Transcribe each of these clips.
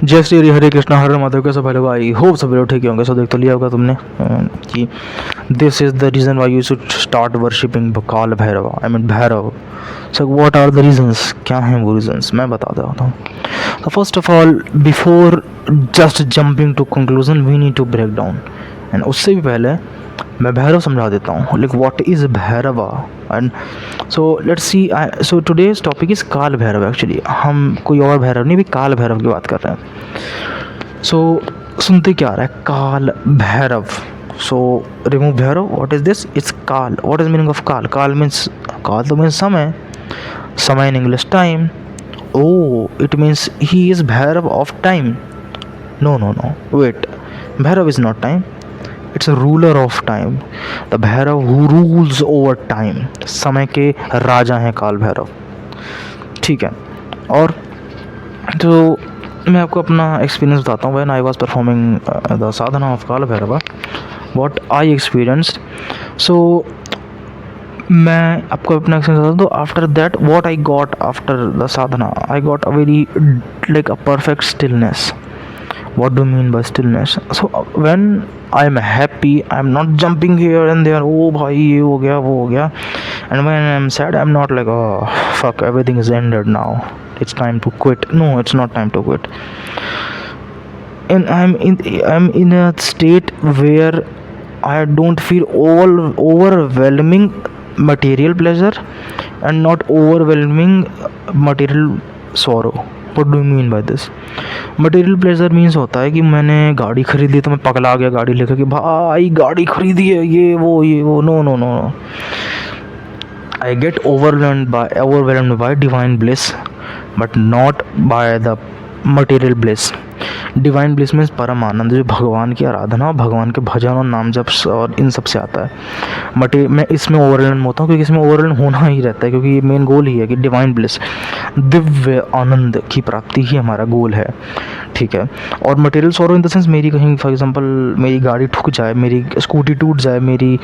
जय श्री हरि, हरे कृष्णा, हरे माधव। कैसे भाई लोग? आई होप सब लोग ठीक होंगे। सो देख तो लिया होगा तुमने कि this is the reason why you should start worshipping Kaal Bhairav, I mean Bhairav. So what are the reasons? क्या हैं वो रीजंस? मैं बता देता हूँ। तो first of all, before just jumping to conclusion, we need to break down. And उससे भी पहले मैं भैरव समझा देता हूँ, like what is Bhairav. And so let's see, so today's topic is Kaal Bhairav. Actually हम कोई और भैरव नहीं, भी काल भैरव की बात कर रहे हैं। सो सुनते क्या आ रहा है? काल Bhairav. So remove Bhairav, what is this? It's काल। व्हाट इज़ मीनिंग ऑफ काल? काल मीन्स, काल तो मीन्स समय, समय in English time. Oh, it means he is Bhairav of time. No, wait. Bhairav is not time. It's a ruler of time. The Bhairav who rules over time. समय के राजा हैं काल भैरव। ठीक है। और तो मैं आपको अपना एक्सपीरियंस बताता हूँ। When I was performing the sadhana of काल Bhairav, what I experienced. So मैं आपको अपना एक्सपीरियंस बताता हूँ। तो after that what I got after the Sadhana, I got a very like a perfect stillness. What do you mean by stillness? So when I am happy, I am not jumping here and there. Oh भाई ये हो गया, वो हो गया. And when I am sad, I am not like, oh fuck, everything is ended now, it's time to quit. No, it's not time to quit. And I'm in a state where I don't feel overwhelming material pleasure and not overwhelming material sorrow. What do you mean by this? Material pleasure means होता है कि मैंने गाड़ी खरीदी तो मैं पगला गया गाड़ी लेकर कि भाई गाड़ी खरीदी है, ये वो. No. I get overwhelmed by divine bliss, but not by the material bliss. Divine bliss means परम आनंद, जो भगवान की आराधना, भगवान के भजन और नाम जप और इन सब से आता है। मैं इसमें ओवरवेल्म होता हूँ क्योंकि इसमें ओवरवेल्म होना ही रहता है, क्योंकि ये मेन गोल ही है कि डिवाइन ब्लिस, दिव्य आनंद की प्राप्ति ही हमारा गोल है। ठीक है। और material sorrow in the sense, मेरी कहीं फॉर एग्जांपल मेरी गाड़ी ठुक जाए, मेरी स्कूटी टूट जाए, मेरी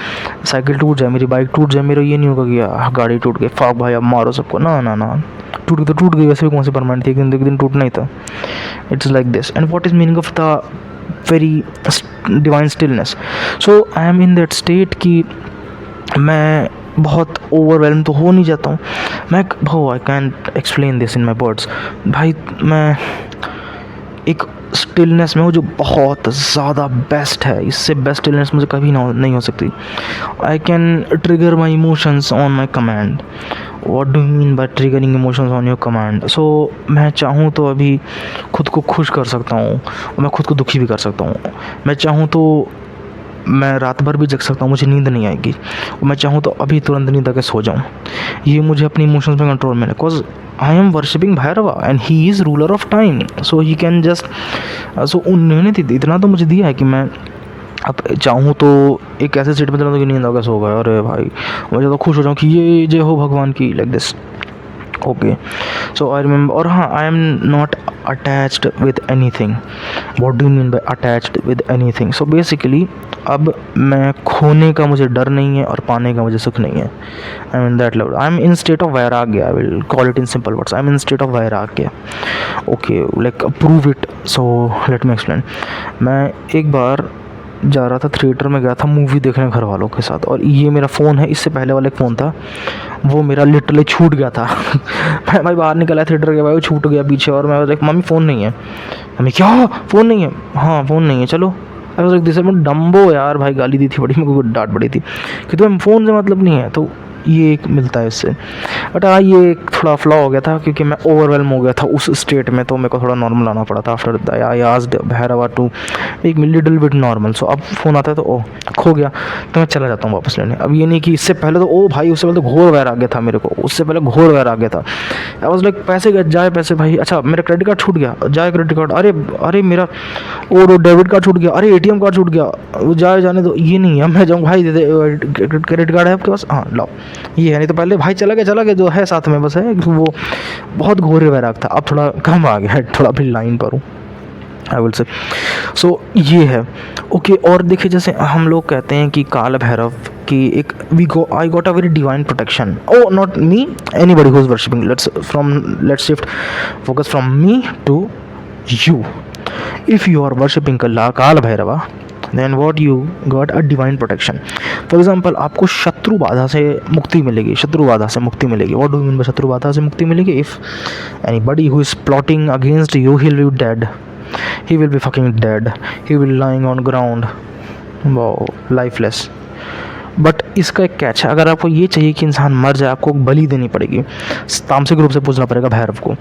साइकिल टूट जाए, मेरी बाइक टूट जाए, मेरा ये नहीं होगा कि गाड़ी टूट गई, फाक भाई अब मारो सबको। ना, टूट गई तो टूट गई, वैसे भी कौन सी परमानेंट थी, एक दिन टूटना ही था। It's like this. And what is meaning of the very divine stillness? So I am in that state कि मैं बहुत ओवरवेलम तो हो नहीं जाता हूँ मैं। I can't explain this in my words. भाई मैं एक स्टिलनेस में हूँ जो बहुत ज़्यादा बेस्ट है। इससे बेस्ट स्टिलनेस मुझे कभी नहीं हो सकती। I can trigger my emotions on my command. What do you mean by triggering emotions on your command? So मैं चाहूँ तो अभी खुद को खुश कर सकता हूँ और मैं खुद को दुखी भी कर सकता हूँ। मैं चाहूँ तो मैं रात भर भी जग सकता हूँ, मुझे नींद नहीं आएगी। और मैं चाहूँ तो अभी तुरंत नींद आके सो जाऊँ। ये मुझे अपनी इमोशंस पे कंट्रोल में है, because I am worshipping Bhairava and he is ruler of time. So he can just, so उन्होंने इतना तो मुझे दिया है कि मैं अब चाहूँ तो एक ऐसे स्टेट में चला कि नींद आ गया, सो गया, अरे भाई मुझे तो खुश हो जाऊँ कि ये जय हो भगवान की, like this. Okay. So I remember. और हाँ, I am not attached with anything. What do you mean by attached with anything? So basically अब मैं खोने का मुझे डर नहीं है और पाने का मुझे सुख नहीं है. I mean that level. I am in state of vairagya. I will call it in simple words. I am in state of vairagya. Okay, like prove it. So let me explain. मैं एक बार जा रहा था, थिएटर में गया था मूवी देखने घर वालों के साथ, और ये मेरा फ़ोन है, इससे पहले वाला एक फ़ोन था वो मेरा लिटरली छूट गया था. मैं भाई बाहर निकला थिएटर के, भाई वो छूट गया पीछे, और मैं लाइक मम्मी फ़ोन नहीं है. मम्मी क्या फ़ोन नहीं है? हाँ फ़ोन नहीं है, चलो. आई वाज लाइक दिस में डम्बो यार, भाई गाली दी थी बड़ी, मेरे को डांट पड़ी थी कि तुम्हें फ़ोन से मतलब नहीं है. तो ये एक मिलता है इससे. बट हाँ, ये एक थोड़ा फ्लॉ हो गया था क्योंकि मैं ओवरवेलम हो गया था उस स्टेट में, तो मेरे को थोड़ा नॉर्मल आना पड़ा था. After I asked Bhairahawa to एक लिटिल बिट नॉर्मल. सो अब फ़ोन आता है तो ओ खो गया तो मैं चला जाता हूँ वापस लेने. अब ये नहीं कि इससे पहले तो ओ भाई, उससे पहले तो घोर वैर आ गया था मेरे को, उससे पहले घोर वैर आ गया था. आई वाज लाइक पैसे गए, जाए पैसे भाई. अच्छा मेरा क्रेडिट कार्ड छूट गया, जाए क्रेडिट कार्ड. अरे मेरा वो डेबिट कार्ड छूट गया, अरे ATM कार्ड छूट गया, वो जाने दो. ये नहीं है मैं जाऊँ भाई दे क्रेडिट कार्ड है आपके पास? हाँ लाओ. ये है नहीं तो पहले भाई चला गया जो है साथ में बस है. वो बहुत घोर वैराग था. अब थोड़ा कम आ गया है, थोड़ा भी लाइन पर हूँ आई विल से. सो ये है. ओके. और देखिए जैसे हम लोग कहते हैं कि काल भैरव की एक I got a very divine protection. Oh not me, anybody who is worshipping. Let's shift focus from me to you. If you are worshipping काल Bhairahawa, then what you got a divine protection. For example, आपको शत्रु बाधा से मुक्ति मिलेगी, शत्रु बाधा से मुक्ति मिलेगी. What do you mean by शत्रु बाधा से मुक्ति मिलेगी? If anybody who is plotting against you, he will be dead. He will be fucking dead. He will lying on ground. Wow, lifeless. But इसका एक कैच है, अगर आपको ये चाहिए कि इंसान मर जाए, आपको बलि देनी पड़ेगी, तामसिक रूप से पूजना पड़ेगा भैरव को.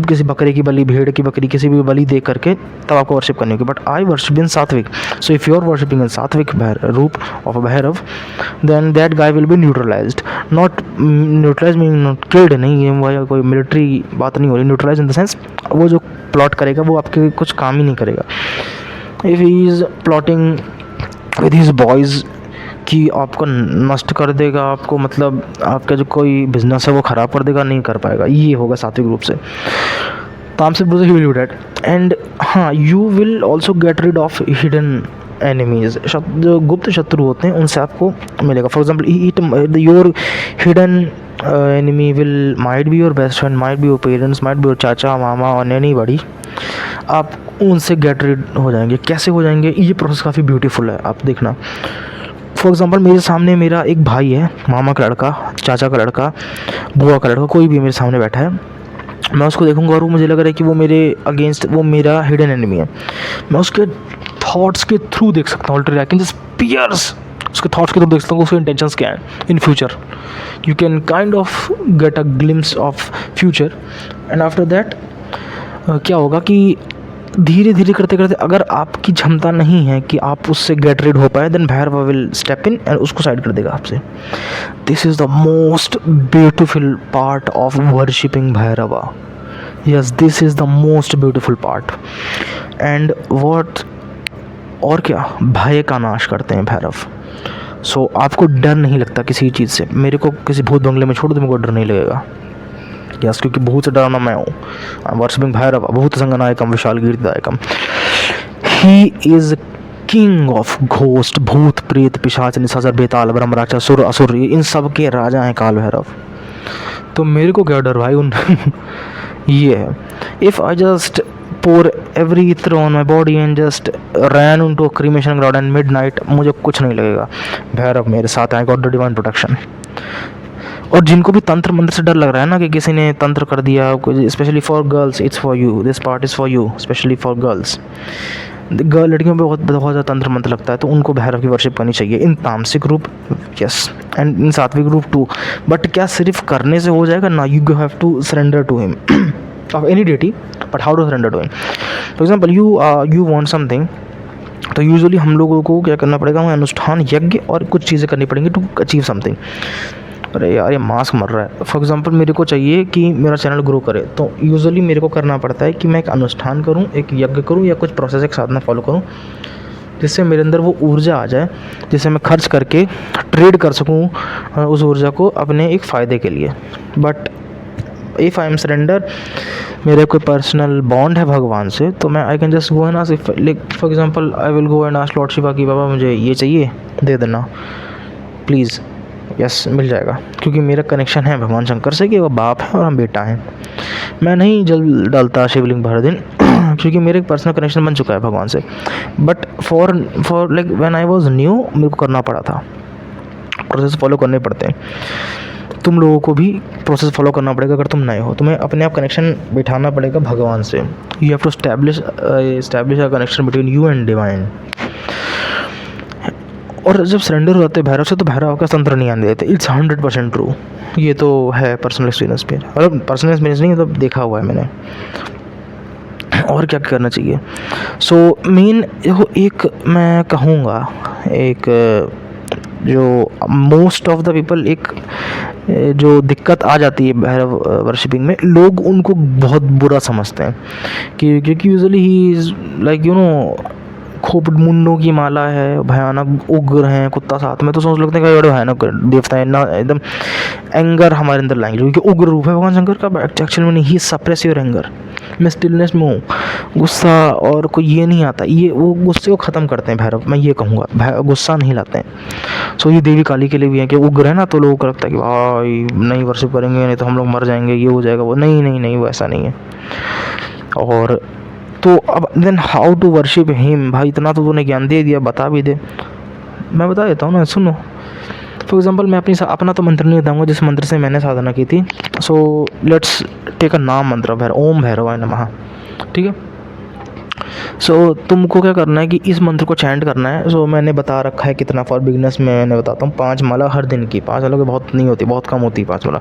किसी बकरे की बलि, भेड़ की बकरी, किसी भी बलि दे करके तब आपको वर्शिप करनी होगी. But I worship in sattvik. So if you are worshipping in sattvik roop of Bhairav, then that guy will be neutralised. Not neutralise mean not killed, नहीं है वह कोई मिलिट्री बात नहीं हो रही. न्यूट्रलाइज इन द सेंस वो जो प्लॉट करेगा वो आपके कुछ काम ही नहीं करेगा. If he is plotting with his boys कि आपको नष्ट कर देगा, आपको मतलब आपका जो कोई बिजनेस है वो ख़राब कर देगा, नहीं कर पाएगा. ये होगा सात्विक रूप से. तामसिक रूप से he will do that. And हाँ, you will also get rid of hidden enemies. जो गुप्त शत्रु होते हैं उनसे आपको मिलेगा. For example, your hidden enemy will might be your best friend, might be your parents, might be your chacha mama और एनीबॉडी. आप उनसे गेट रिड हो जाएंगे. कैसे हो जाएंगे? ये प्रोसेस काफ़ी ब्यूटीफुल है, आप देखना. फॉर एग्ज़ाम्पल, मेरे सामने मेरा एक भाई है, मामा का लड़का, चाचा का लड़का, बुआ का लड़का, कोई भी मेरे सामने बैठा है. मैं उसको देखूंगा और वो मुझे लग रहा है कि वो मेरे अगेंस्ट, वो मेरा हिडन एनिमी है. मैं उसके थॉट्स के थ्रू देख सकता हूँ. ऑल्टरली आई कैन जस्ट पियर्स उसके थॉट्स के थ्रू देख सकता हूँ उसके इंटेंशंस क्या हैं in future. You can kind of get a glimpse of future. And after that क्या होगा कि धीरे धीरे करते करते अगर आपकी क्षमता नहीं है कि आप उससे गेट रिड हो पाए, then Bhairava will step in and उसको साइड कर देगा आपसे. This is the most beautiful part of worshipping Bhairava. Yes, this is the most beautiful part. And what, और क्या, भय का नाश करते हैं भैरव. सो आपको डर नहीं लगता किसी चीज़ से. मेरे को किसी भूत बंगले में छोड़ दो, मेरे को डर नहीं लगेगा. यस, क्योंकि भूत से डरना मैं हूँ. वर्शिपिंग भैरव भूत संगनायकम विशाल कीर्तिदायकम. He is king of ghost, भूत प्रेत पिशाच निशाचर बेताल ब्रह्म राक्षस सुर असुर, इन सब के राजा हैं काल भैरव. तो मेरे को क्या डर भाई उन ये है. If I just pour every ether on my body and just ran into a cremation ground and midnight, मुझे कुछ नहीं लगेगा. भैरव मेरे साथ है. I got the divine protection. और जिनको भी तंत्र मंत्र से डर लग रहा है ना कि किसी ने तंत्र कर दिया, specially for girls, it's for you, this part is for you, specially for girls. लड़कियों पे बहुत ज़्यादा तंत्र मंत्र लगता है, तो उनको भैरव की वर्शिप करनी चाहिए इन तामसिक रूप. Yes, and in sattvik rook to. But क्या सिर्फ करने से हो जाएगा ना? You have to surrender to him of any deity. But how to surrender to him? For example, you want something, तो यूजुअली हम लोगों को क्या करना पड़ेगा? हमें अनुष्ठान, यज्ञ और कुछ चीज़ें करनी पड़ेंगी टू अचीव समथिंग. अरे यार, ये मास्क मर रहा है. फॉर एग्जांपल, मेरे को चाहिए कि मेरा चैनल ग्रो करे, तो यूजुअली मेरे को करना पड़ता है कि मैं एक अनुष्ठान करूं, एक यज्ञ करूं या कुछ प्रोसेस, एक साधना फॉलो करूं, जिससे मेरे अंदर वो ऊर्जा आ जाए, जिससे मैं खर्च करके ट्रेड कर सकूं उस ऊर्जा को अपने एक फ़ायदे के लिए. But if I am surrender, मेरे कोई पर्सनल बॉन्ड है भगवान से, तो मैं I can just go and ask. For example, I will go and ask Lord Shiva कि बाबा मुझे ये चाहिए, दे देना प्लीज़. यस, मिल जाएगा, क्योंकि मेरा कनेक्शन है भगवान शंकर से कि वो बाप है और हम बेटा हैं. मैं नहीं जल डालता शिवलिंग भर दिन क्योंकि मेरे पर्सनल कनेक्शन बन चुका है भगवान से. But for like when I was new, मेरे को करना पड़ा था, प्रोसेस फॉलो करने पड़ते हैं. तुम लोगों को भी प्रोसेस फॉलो करना पड़ेगा. अगर तुम नए हो, तुम्हें अपने आप कनेक्शन बिठाना पड़ेगा भगवान से. You have to establish a connection between you and divine. और जब सरेंडर होते हैं भैरव से, तो भैरव का तंत्र नहीं आने देते. It's 100% true. ये तो है पर्सनल एक्सपीरियंस पे, मतलब पर्सनल एक्सपीरियंस नहीं, तो देखा हुआ है मैंने. और क्या करना चाहिए? सो मेन एक मैं कहूँगा, एक जो मोस्ट ऑफ द पीपल, एक जो दिक्कत आ जाती है भैरव वर्शिपिंग में, लोग उनको बहुत बुरा समझते हैं क्योंकि यूजुअली ही इज़ लाइक खोपड़ मुंडों की माला है, भयानक उग्र हैं, कुत्ता साथ में, तो सोच लगते हैं कि बड़े भयानक देवता है ना, एकदम एंगर हमारे अंदर लाएंगे, क्योंकि उग्र रूप है भगवान शंकर का. एक्चुअली में नहीं, ही सप्रेस योर एंगर. मैं स्टिलनेस में हूँ, गुस्सा और कोई ये नहीं आता, ये वो गुस्से को ख़त्म करते हैं भैरव. मैं ये कहूँगा, गुस्सा नहीं लाते हैं. सो ये देवी काली के लिए भी है कि उग्र है ना, तो लोगों को लगता है कि भाई नहीं वर्शिप करेंगे नहीं तो हम लोग मर जाएंगे, ये हो जाएगा, वो नहीं, वो ऐसा नहीं है. और तो अब then how to worship him, भाई इतना तो तूने ज्ञान दे दिया, बता भी दे। मैं बता देता हूँ ना, सुनो। फॉर एग्जाम्पल मैं अपना तो मंत्र नहीं बताऊँगा जिस मंत्र से मैंने साधना की थी। सो लेट्स टेक अ नाम मंत्र ओम भैरवाय नमः, ठीक है। सो तुमको क्या करना है कि इस मंत्र को चैंट करना है। सो मैंने बता रखा है कितना फॉर बिगनर्स में, मैंने बताता हूँ 5 माला हर दिन की। 5 माला की बहुत नहीं होती, बहुत कम होती है 5 माला।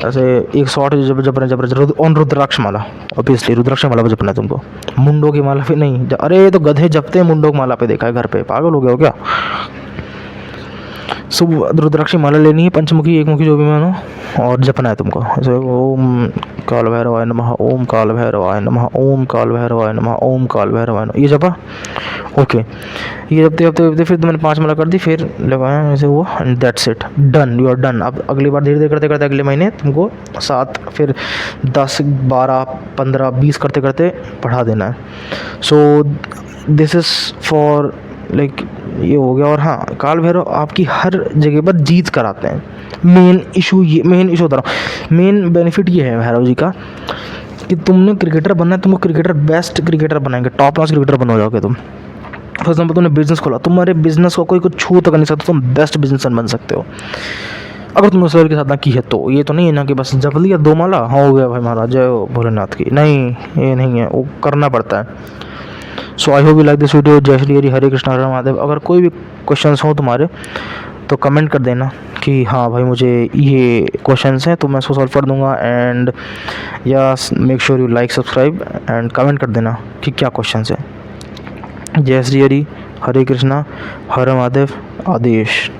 ऐसे एक शॉर्ट जब जब ऑन रुद्राक्ष माला, ऑब्वियसली रुद्राक्ष माला पे जपना है तुमको, मुंडों की माला पे नहीं। अरे ये तो गधे जपते हैं मुंडों की माला पे, देखा है घर पे, पागल हो गया हो क्या। सो रुद्राक्षी माला लेनी है, पंचमुखी एक मुखी जो भी मानो, और जपना है तुमको। ऐसे ओम काल भैरवाय नमः, ओम काल भैरवाय नमः, ओम काल भैरवाय नमः, ओम काल भैरवाय नमः, ये जपा। ओके, ये जपते जपते जपते फिर मैंने 5 माला कर दी, फिर लगाया ऐसे वो, and that's it, done, you are done. अब अगली बार धीरे धीरे करते करते अगले महीने तुमको 7, फिर 10, 12, 15, 20 करते करते बढ़ा देना है। So this is for like ये हो गया। और हाँ, काल भैरव आपकी हर जगह पर जीत कराते हैं। मेन इशू बता रहा हूँ, मेन बेनिफिट ये है भैरव जी का कि तुमने क्रिकेटर बनना है, तुमको क्रिकेटर बेस्ट क्रिकेटर बनाएंगे, टॉप क्लास क्रिकेटर बन जाओगे तुम। फॉर एग्जाम्पल तुमने बिजनेस खोला, तुम्हारे बिजनेस को कोई कुछ छू तक नहीं सकता, तुम बेस्ट बिजनेसमैन बन सकते हो अगर तुमने सर के साधना की है तो। ये तो नहीं है ना कि बस जप लिया 2 माला, हाँ हो गया भाई महाराज, जय हो भोलेनाथ की, नहीं, ये नहीं है, वो करना पड़ता है। So I hope you like this video. जय श्री हरि, हरे कृष्ण, हरे महादेव। अगर कोई भी क्वेश्चंस हो तुम्हारे तो कमेंट कर देना कि हाँ भाई मुझे ये क्वेश्चंस हैं, तो मैं उसको सॉल्व कर दूंगा। एंड या make sure you like, subscribe and comment कर देना कि क्या क्वेश्चंस है। जय श्री हरि, हरे कृष्णा, हरे महादेव, आदेश।